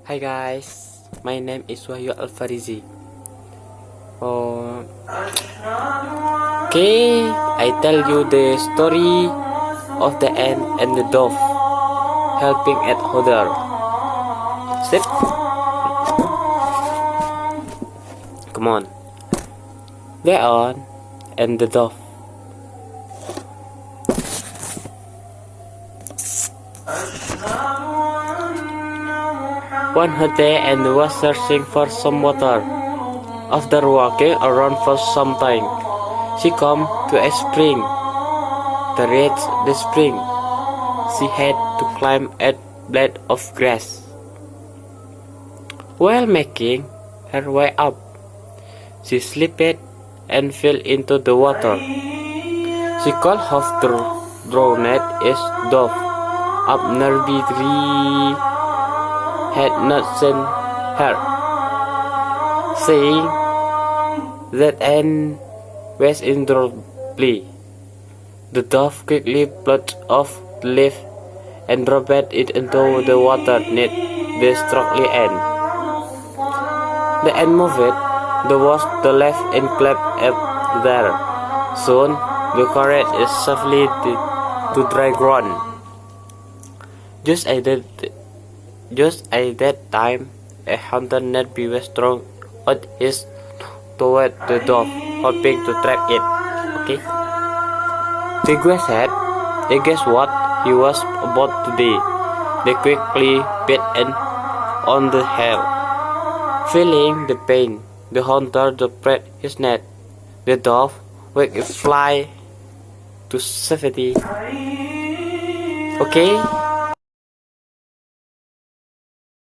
Hi guys, my name is Wahyu Alfarizi. Okay, I tell you the story of the ant and the dove helping each other. Sit. Come on. The ant and the dove. One hot day, and was searching for some water. After walking around for some time, she came to a spring. To reach the spring, she had to climb a blade of grass. While making her way up, she slipped and fell into the water. She could have drowned as dove up nearby tree had not seen her. Saying that ant was indelibly, the dove quickly plucked off the leaf and dropped it into the water near the struggling ant. The ant moved towards the left and clapped up there. Soon, the carrot is safely to dry ground. Just at that time, a hunter nearby was thrown out his toward the dove, hoping to trap it. Okay. The guy said, guess what he was about to do. They quickly bit on the hair. Feeling the pain, the hunter spread his net. The dove would fly to safety. Okay.